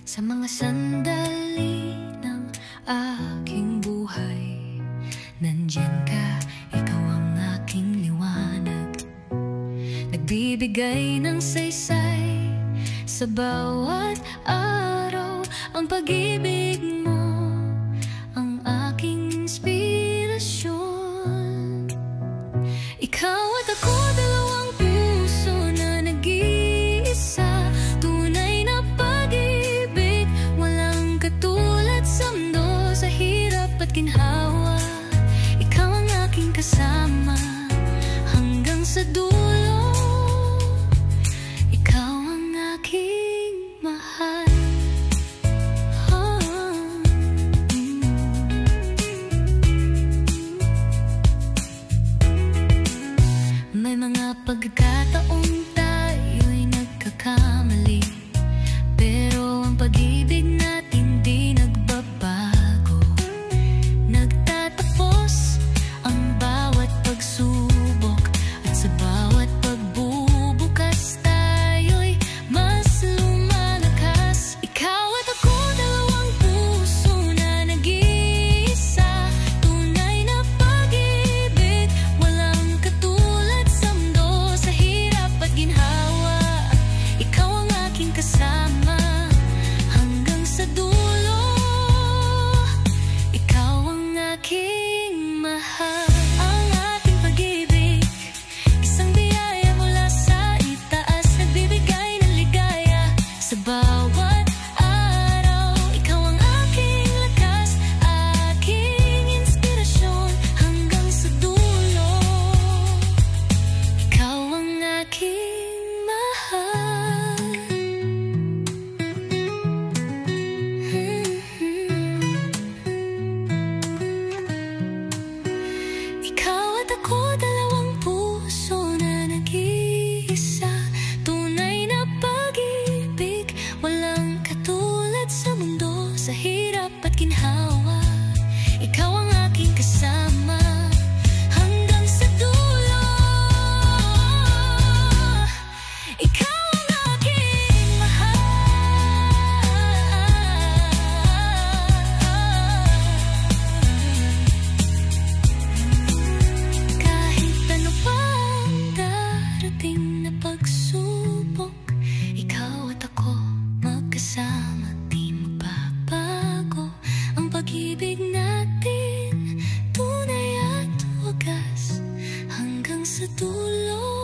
Sa mga sandali ng aking buhay, nandyan ka, ikaw ang aking liwanag. Nagbibigay ng saysay sa bawat araw. Ang pag-ibig mo ang aking inspirasyon. Ikaw at ako, dalawang puso na nag-iisa. Tunay na pag-ibig, walang katulad sa mundo. Sa hirap at ginhawa, ikaw ang aking kasama hanggang sa dulo. Ikaw ang aking mahal. May mga pagkataong tayo'y nagkakamali, pero ang pag-ibig natin di nagbabago. Nagtatapos ang bawat pagsubok, at sa bawat pagbubukas tayo'y mas lumalakas. Ikaw at ako, dalawang puso na nag-iisa. Tunay na pag-ibig, walang katulad sa mundo. Sa hirap at ginhawa, ikaw ang aking kasama hanggang sa dulo. Ikaw ang aking mahal. Ang ating pag-ibig, isang biyaya mula sa itaas. Nagbibigay ng ligaya sa bawat araw. Ikaw ang aking lakas, aking inspirasyon hanggang sa dulo. Ikaw ang aking mahal. Ikaw at ako, dalawang puso na nag-iisa. Tunay na pag-ibig, walang katulad sa mundo. Sa hirap at ginhawa, ikaw ang aking kasama hanggang sa dulo. Ikaw ang aking mahal. Kahit ano pang darating na pagsubok, ikaw at ako magkasama, di magbabago. Ang pag-ibig natin tunay at wagas hanggang sa dulo.